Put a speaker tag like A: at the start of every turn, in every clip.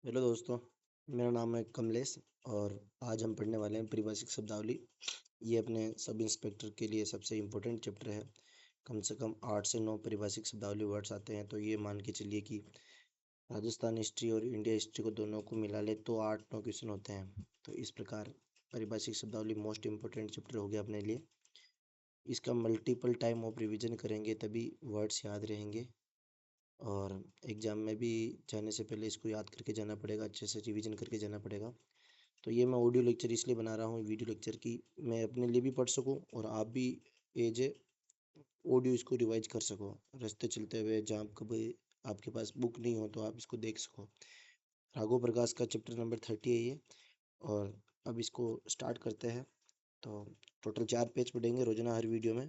A: Hello दोस्तों, मेरा नाम है कमलेश और आज हम पढ़ने वाले हैं परिभाषिक शब्दावली। ये अपने सब इंस्पेक्टर के लिए सबसे इम्पोर्टेंट चैप्टर है। कम से कम 8 से 9 परिभाषिक शब्दावली वर्ड्स आते हैं, तो ये मान के चलिए कि राजस्थान हिस्ट्री और इंडिया हिस्ट्री को दोनों को मिला ले तो 8-9 क्वेश्चन होते हैं। तो इस प्रकार परिभाषिक शब्दावली मोस्ट इम्पोर्टेंट चैप्टर हो गया अपने लिए। इसका मल्टीपल टाइम ऑफ रिविजन करेंगे तभी वर्ड्स याद रहेंगे और एग्ज़ाम में भी जाने से पहले इसको याद करके जाना पड़ेगा, अच्छे से रिवीजन करके जाना पड़ेगा। तो ये मैं ऑडियो लेक्चर इसलिए बना रहा हूँ वीडियो लेक्चर की मैं अपने लिए भी पढ़ सकूँ और आप भी एज ए ऑडियो इसको रिवाइज कर सको रास्ते चलते हुए, जहाँ कभी आपके पास बुक नहीं हो तो आप इसको देख सको। राघव प्रकाश का चैप्टर नंबर 30 है ये। और अब इसको स्टार्ट करते हैं। तो टोटल 4 पेज पढ़ेंगे रोजाना हर वीडियो में।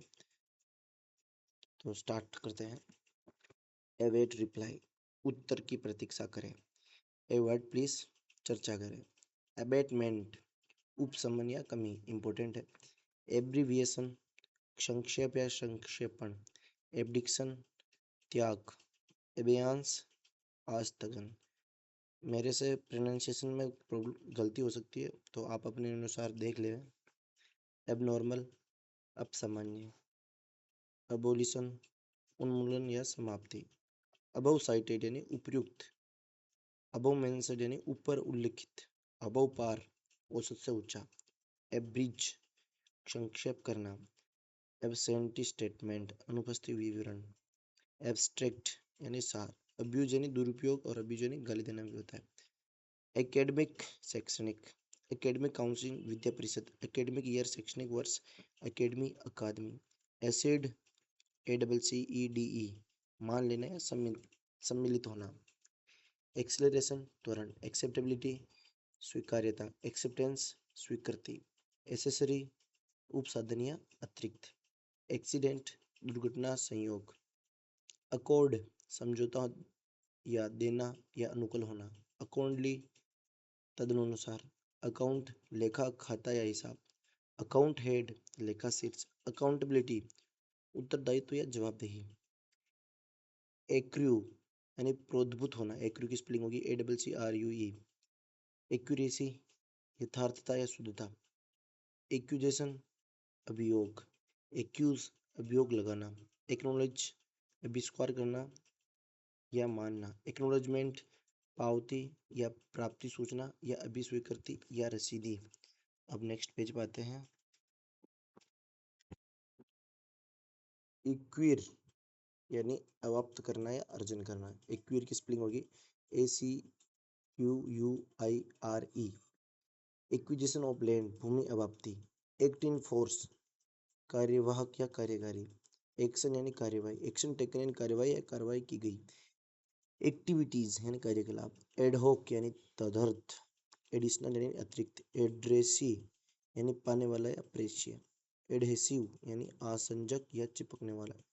A: तो स्टार्ट करते हैं। अवेट रिप्लाई, उत्तर की प्रतीक्षा करें। ए वर्ड प्लीज, चर्चा करें। अबेटमेंट, उपशमन या कमी, इम्पोर्टेंट है। एब्रीविएशन, संक्षेप या संक्षेपण। एब्डिक्शन, त्याग। एबियांस, आस्थगन। मेरे से प्रोनाउंसिएशन में गलती हो सकती है तो आप अपने अनुसार देख लें। एबनॉर्मल, अपसामान्य। अबोलिशन, उन्मूलन या समाप्ति। अबव साइटेड यानी उपयुक्त। अबव मेंशन्ड यानी ऊपर उल्लिखित। अबव पार, औसत से ऊंचा। एब्रिज, संक्षेप करना। एब्सेंटी स्टेटमेंट, अनुपस्थित विवरण। एब्स्ट्रैक्ट यानी सार। अब्यूज यानी दुरुपयोग और अब्यूज यानी गाली देना भी होता है। एकेडमिक, शैक्षणिक। एकेडमिक काउंसिल, विद्या परिषद। एकेडमिक ईयर, शैक्षणिक वर्ष। एकेडमी, अकादमी। एसिड, ACCEDE, मान लेना या सम्मिलित होना। एक्सेलरेशन, त्वरण। एक्सेप्टेबिलिटी, स्वीकार्यता। एक्सेप्टेंस, स्वीकृति। एसेसरी, उपसाधन या अतिरिक्त। एक्सीडेंट, दुर्घटना, संयोग। अकॉर्ड, समझौता या देना या अनुकूल होना। अकॉर्डली, तदनुसार। अकाउंट, लेखा, खाता या हिसाब। अकाउंट हेड, लेखा शीर्ष। अकाउंटेबिलिटी, उत्तरदायित्व या जवाबदेही। एक्रू यानी प्रोद्भूत होना। एक्रू की स्पेलिंग होगी ACCRUE। एक्यूरेसी, यथार्थता या शुद्धता। एक्यूजेशन, अभियोग। एक्यूज, अभियोग लगाना। एक्नोलेज, अभिस्वीकार करना या मानना। एक्नोलेजमेंट, पावती या प्राप्ति सूचना या अभिस्वीकृति या रसीदी। अब नेक्स्ट पेज पे आते हैं। इक्विर यानी अवाप्त करना या अर्जन करना। इक्विर की स्पेलिंग होगी ACQUIRE। एक्विजिशन ऑफ लैंड, भूमि अवाप्ति। एक्ट इन फोर्स, कार्यवाहक या कार्यकारी। एक्शन यानी कार्यवाही। एक्शन टेकन यानी कार्यवाही या कार्रवाई की गई। एक्टिविटीज यानी कार्यकलाप। एडहॉक यानी तदर्थ। एडिशनल यानी अतिरिक्त। एड्रेसी यानी पाने वाला या प्रेष्य। एडहेसिव यानी आसंजक या चिपकने वाला।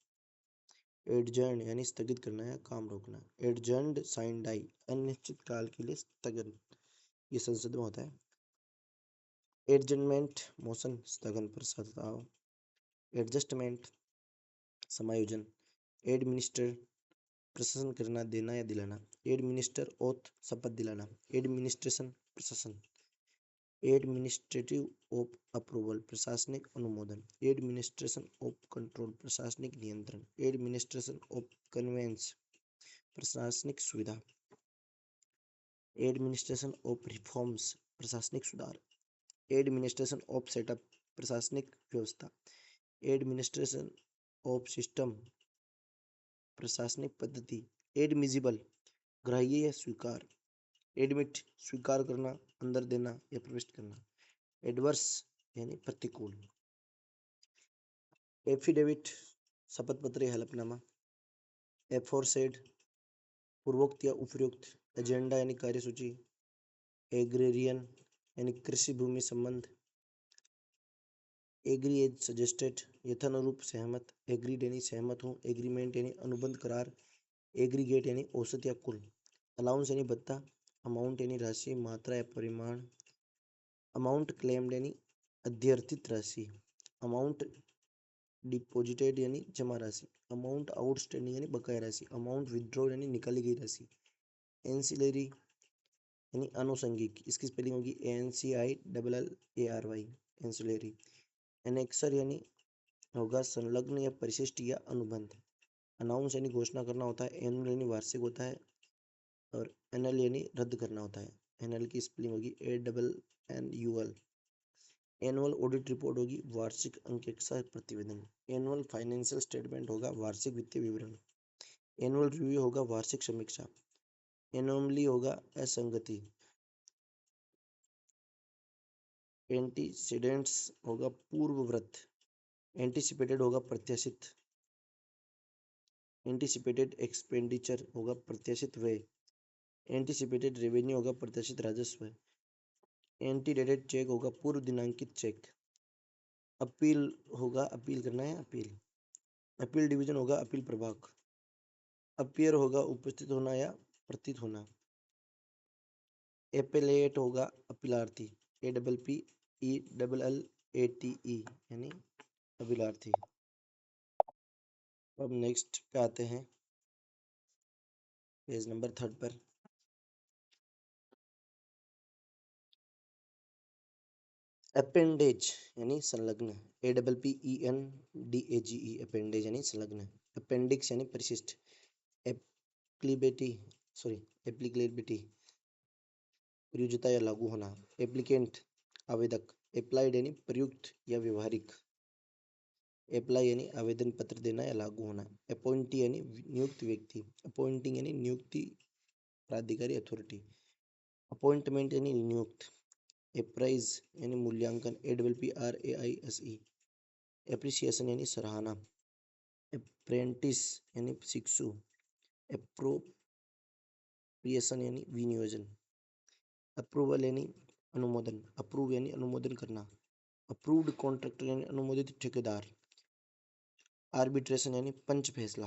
A: एडजर्न यानी स्थगित करना या काम रोकना। एडजर्नड साइन डाई, अनिश्चित काल के लिए स्थगन, ये संसद में होता है। एडजमेंट, मोशन, स्थगन, प्रस्ताव। एडजस्टमेंट, समायोजन। एडमिनिस्टर, प्रशासन करना, देना या दिलाना। एडमिनिस्टर, ओथ, शपथ दिलाना। एडमिनिस्ट्रेशन, प्रशासन। एडमिनिस्ट्रेटिव ऑफ अप्रूवल, प्रशासनिक अनुमोदन। एडमिनिस्ट्रेशन ऑफ कंट्रोल, प्रशासनिक नियंत्रण। एडमिनिस्ट्रेशन ऑफ कन्वेंस, प्रशासनिक सुविधा। एडमिनिस्ट्रेशन ऑफ रिफॉर्म्स, प्रशासनिक सुधार। एडमिनिस्ट्रेशन ऑफ सेटअप, प्रशासनिक व्यवस्था। एडमिनिस्ट्रेशन ऑफ सिस्टम, प्रशासनिक पद्धति। एडमिजिबल, ग्राह्य या स्वीकार। एडमिट, स्वीकार करना, अंदर देना या प्रविष्ट करना। एडवर्स यानी प्रतिकूल। एफिडेविट, शपथ पत्र या हलफनामा। एफोरसेड, पूर्वोक्त या उपयुक्त। एजेंडा यानी कार्यसूची। एग्रेरियन यानी कृषि भूमि संबंध। एग्री एज सजेस्टेड, यथानुरूप सहमत। एग्रीड यानी सहमत हूँ। एग्रीमेंट यानी अनुबंध करार। एग्रीगेट यानी औसत या कुल। अलाउंस यानी भत्ता। अमाउंट यानी राशि, मात्रा या परिमाण। अमाउंट क्लेम्ड यानी अध्यर्थित राशि। अमाउंट डिपॉजिटेड यानी जमा राशि। अमाउंट आउटस्टैंडिंग यानी बकाया राशि। अमाउंट विड्रॉ यानी निकाली गई राशि। एंसिलरी, यानी अनुषंगिक, इसकी स्पेलिंग होगी ANCILLARY, एंसिलरी। एनेक्सर यानी होगा संलग्न या परिशिष्ट या अनुबंध। अनाउंस यानी घोषणा करना होता है। एनुअल यानी वार्षिक होता है, और एनएल यानी रद्द करना होता है। एनएल की स्पेलिंग होगी ANNUL। एनुअल ऑडिट रिपोर्ट होगी वार्षिक अंकेक्षा प्रतिवेदन। एनुअल फाइनेंशियल स्टेटमेंट होगा वार्षिक वित्तीय विवरण। एनुअल रिव्यू होगा वार्षिक समीक्षा। एनोमली होगा असंगति। एंटीसीडेंट्स होगा पूर्वव्रत। एंटीसिपेटेड होगा प्रत्याशित। एंटीसिपेटेड एक्सपेंडिचर होगा प्रत्याशित व्यय। एंटीसिपेटेड रेवेन्यू होगा प्रत्याशित राजस्व। एंटीडेटेड चेक होगा पूर्व दिनांकित चेक। अपील होगा अपील करना है, अपील। अपील डिवीजन होगा अपील प्रभाग। अपीयर होगा उपस्थित होना या प्रतीत होना। एपेलेट होगा अपीलार्थी। APPELLATE यानी अपीलार्थी। अब नेक्स्ट पे आते हैं, पेज नंबर 3 पर। अपेंडेज यानी संलग्न। APPENDAGE, अपेंडेज यानी संलग्न। अपेंडिक्स यानी परिशिष्ट। एप्लीबिलिटी एप्लीकेबिलिटी, प्रयुज्यता या लागू होना। एप्लीकेंट, आवेदक। अप्लाइड यानी प्रयुक्त या व्यवहारिक। अप्लाई यानी आवेदन पत्र देना या लागू होना। अपॉइंटी यानी नियुक्त व्यक्ति। अपॉइंटिंग यानी नियुक्ति प्राधिकारी, अथॉरिटी। अपॉइंटमेंट यानी नियुक्त। अप्राइज यानी मूल्यांकन। APPRAISE। एप्रिसिएशन यानी सराहना। अप्रेंटिस यानी शिक्षु। एप्रोप्रिएशन यानी विनियोजन। अप्रूवल यानी अनुमोदन। अप्रूव यानी अनुमोदन करना। अप्रूव्ड कॉन्ट्रैक्टर यानी अनुमोदित ठेकेदार। आर्बिट्रेशन यानी पंच फैसला।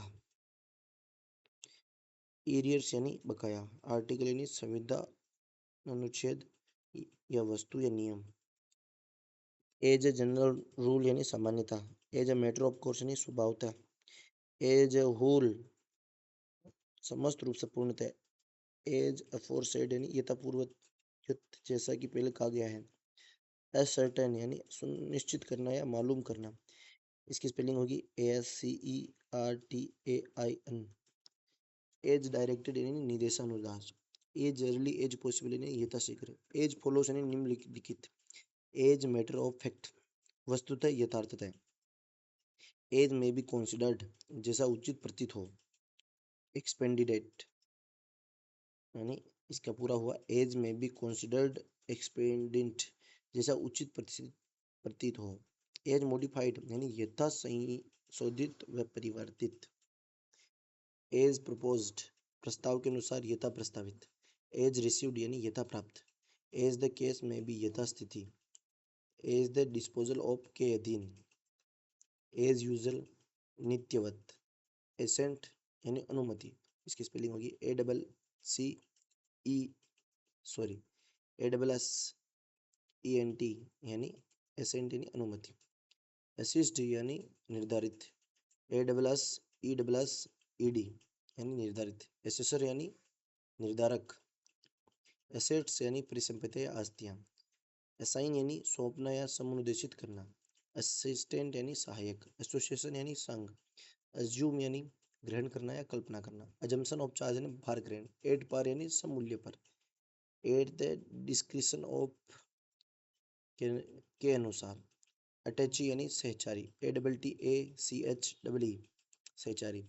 A: एरियर्स यानी बकाया। आर्टिकल यानी संविदा, अनुच्छेद या वस्तु या नियम। एज ए जनरल रूल यानी सामान्यता। As a matter of course यानी स्वभावतः। एज ए होल, समस्त रूप से पूर्णतः। एज अफोरसेड यानी यथापूर्व, जैसा कि पहले कहा गया है। असर्टेन यानी सुनिश्चित करना या मालूम करना। इसकी स्पेलिंग होगी ASCERTAIN। एज डायरेक्टेड यानी निर्देशानुसार। एज अर्ली, एज पॉसिबल यानी यथाशीघ्र। एज फॉलोस यानी निम्नलिखित। एज मैटर ऑफ फैक्ट, वस्तुतः यथार्थतः। एज में बी कंसिडर्ड, जैसा उचित प्रतीत हो। एक्सपेंडिडेट यानी इसका पूरा हुआ एज में बी कंसिडर्ड एक्सपेंडेंट, जैसा उचित प्रतीत हो। एज मॉडिफाइड यानी यथा संशोधित व परिवर्तित। एज प्रपोज्ड, प्रस्ताव के अनुसार, यथा प्रस्तावित। एज रिसीव्ड यानी यथा प्राप्त। एज द केस में बी, यथास्थिति। एज द डिस्पोजल ऑफ के अधीन। As usual, नित्यवत। एसेंट यानी अनुमति। इसकी स्पेलिंग होगी ASSENT यानी एसेंट यानी अनुमति। असिस्ट यानी निर्धारित। ASSEED यानी निर्धारित। एसेसर यानी निर्धारक। एसेट्स यानी परिसंपत्ति या आस्तियां। असाइन यानी सौंपना या समुपदेशित करना। असिस्टेंट यानी सहायक। एसोसिएशन यानी संघ। अज्यूम यानी ग्रहण करना या कल्पना करना। अजम्पशन ऑफ चार्ज यानी भार ग्रहण। एट पार यानी समूल्य पर। एट द डिस्क्रिप्शन ऑफ के अनुसार। अटैची यानी सहचारी। ATTACHEE, सहचारी।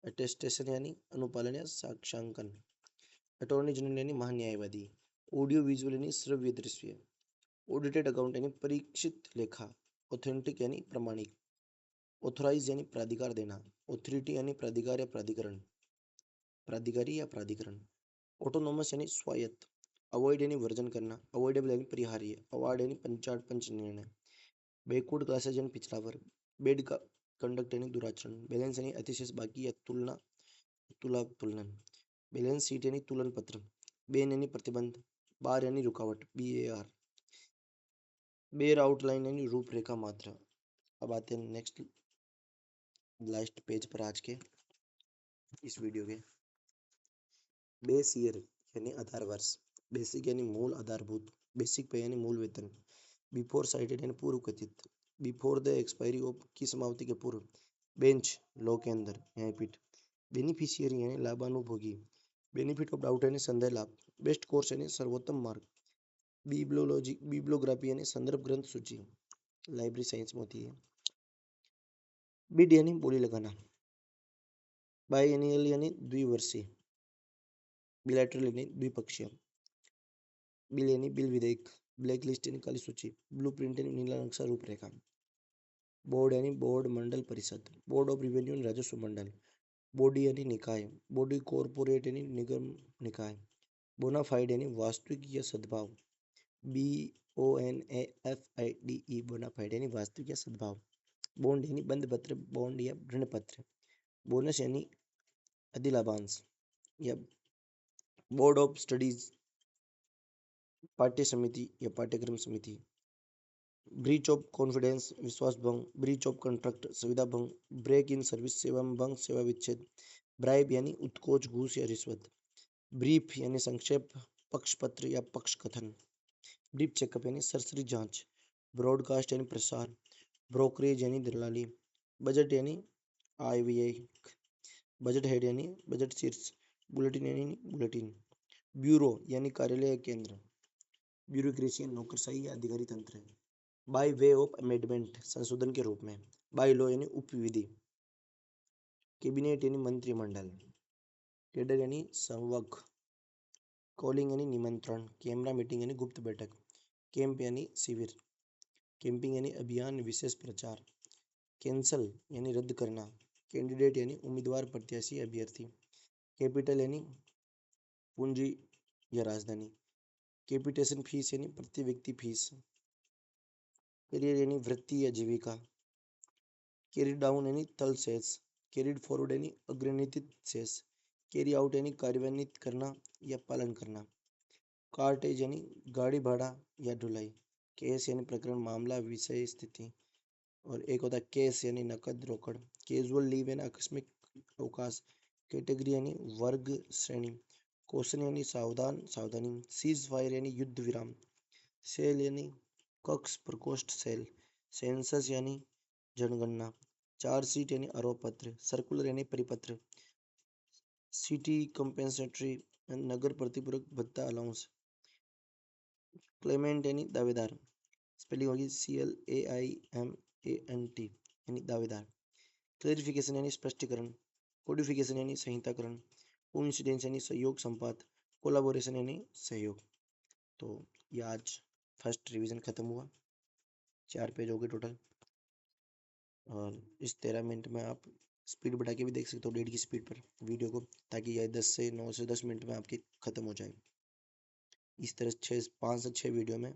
A: अटेस्टेशन यानी अनुपालन या साक्ष्यांकन। अटॉर्नी जनरल यानी महान्यायवादी। ऑडियो विजुअल यानी श्रव्य दृश्य। ऑडिटेड अकाउंट यानी परीक्षित लेखा। ऑथेंटिक यानी प्रमाणिक। ऑथोराइज यानी प्राधिकार देना। ऑथोरिटी यानी प्राधिकार या प्राधिकरण, प्राधिकारी या प्राधिकरण। ऑटोनोमस यानी स्वायत्त। अवॉइड यानी वर्जन करना। अवॉइडेबल यानी परिहार्य। अवार्ड यानी पंच निर्णय। बैकवर्ड क्लासेज यानी पिछड़ा वर्ग। बेड का कंडक्ट यानी दुराचरण। बैलेंस यानी अतिशेष बाकी या तुलना, तुलना। बैलेंस शीट यानी तुलन पत्र। बैन यानी प्रतिबंध। बार यानी रुकावट, BAR। बेयर आउटलाइन यानी रूपरेखा मात्रा। अब आते हैं नेक्स्ट लास्ट पेज पर आज के इस वीडियो के। बेस ईयर यानी आधार वर्ष। बेसिक यानी मूल आधारभूत, बेसिक पे यानी मूल वेतन। बिफोर साइटेड यानी पूर्व कथित, बिफोर द एक्सपायरी ऑफ की समाप्ति के पूर्व। बेंच लॉ के अंदर, न्यायपीठ। बेनिफिशियरी यानी लाभानुभोगी, बेनिफिट ऑफ डाउट यानी संदेह लाभ, बेस्ट कोर्स यानी सर्वोत्तम मार्ग, बिब्लोलॉजी बिब्लोग्राफी यानी संदर्भ ग्रंथ सूची, लाइब्रेरी साइंस में होती है। बिड यानी बोली लगाना, बाइएनियल यानी द्विवर्षीय, बिलैटरल यानी द्विपक्षीय, बिल यानी बिल विधेयक, ब्लैक लिस्ट यानी काली सूची, ब्लू प्रिंट यानी नीला नक्शा रूपरेखा, बोर्ड यानी बोर्ड मंडल परिषद, बोर्ड ऑफ रिवेन्यू यानी राजस्व मंडल, बॉडी यानी निकाय, बॉडी कॉर्पोरेट यानी निगम निकाय, बोनाफाइड यानी वास्तविक या सद्भाव, BONAFIDE बोनाफाइड यानी वास्तविक या सद्भाव, बॉन्ड यानी बंद पत्र, बॉन्ड या ऋण पत्र, बोनस यानी अधिलाभांश या बोर्ड ऑफ स्टडीज पाठ्य समिति या पाठ्यक्रम समिति, ब्रीच ऑफ कॉन्फिडेंस विश्वास भंग, ब्रीच ऑफ कॉन्ट्रैक्ट सुविधा भंग, ब्रेक इन सर्विस सेवा में भंग सेवा विच्छेद, ब्राइब यानी उत्कोच घूस या रिश्वत, ब्रीफ यानी संक्षेप पक्षपत्र या पक्ष कथन, ब्रीफ चेकअप यानी सरसरी जांच, ब्रॉडकास्ट यानी प्रसार, ब्रोकरेज यानी दलाली, बजट यानी आय व्यय, बजट हेड यानी बजट शीर्ष, बुलेटिन यानी बुलेटिन, ब्यूरो यानी कार्यालय या केंद्र, ब्यूरोक्रेसी नौकरशाही या अधिकारी तंत्र है, बाय वे ऑफ अमेंडमेंट संशोधन के रूप में, बाय लॉ यानी उपविधि, कैबिनेट यानी मंत्रिमंडल, कैडर यानी संवग, कॉलिंग यानी निमंत्रण, कैमरा मीटिंग यानी गुप्त बैठक, कैंप यानी शिविर, कैंपिंग यानी अभियान विशेष प्रचार, कैंसल यानी रद्द करना, कैंडिडेट यानी उम्मीदवार प्रत्याशी अभ्यर्थी, कैपिटल यानी पूंजी या राजधानी, कैपिटेशन फीस यानी प्रति व्यक्ति फीस, करियर यानी वृत्ति या जीविका, कैरी डाउन यानी तल शेष, कैरिड फॉरवर्ड यानी अग्रनीतित शेष, कैरी आउट यानी कार्यान्वित करना या पालन करना, कार्टेज यानी गाड़ी भाड़ा या ढुलाई, केस यानी प्रकरण मामला विषय स्थिति, और एक होता है केस यानी नकद रोकड़, कैजुअल लीव यानी आकस्मिक अवकाश, कैटेगरी यानी वर्ग श्रेणी, क्वेश्चन यानी सावधान सावधानी, सीज फायर यानी युद्ध विराम, सेल यानी कक्ष प्रकोष्ठ सेल, सेंसस यानी जनगणना, चार्जशीट यानी आरोप पत्र, सर्कुलर यानी परिपत्र, सिटी कंपेंसेटरी नगर प्रतिपूरक भत्ता अलाउंस, क्लेमेंट यानी दावेदार, स्पेलिंग होगी CLAIMANT यानी दावेदार, क्लेरिफिकेशन यानी स्पष्टीकरण, कोडिफिकेशन यानी संहिताकरण, कोइंसिडेंस यानी सहयोग संपात, कोलाबोरेशन यानी सहयोग। तो ये आज फर्स्ट रिवीजन खत्म हुआ, 4 पेज हो गए टोटल, और इस 13 मिनट में आप स्पीड बढ़ा के भी देख सकते हो 1.5 की स्पीड पर वीडियो को, ताकि यह 9 से 10 मिनट में आपकी खत्म हो जाए। इस तरह 5 से 6 वीडियो में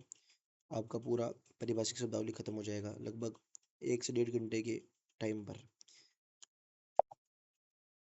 A: आपका पूरा परिभाषिक शब्दावली खत्म हो जाएगा, लगभग 1 से 1.5 घंटे के टाइम पर।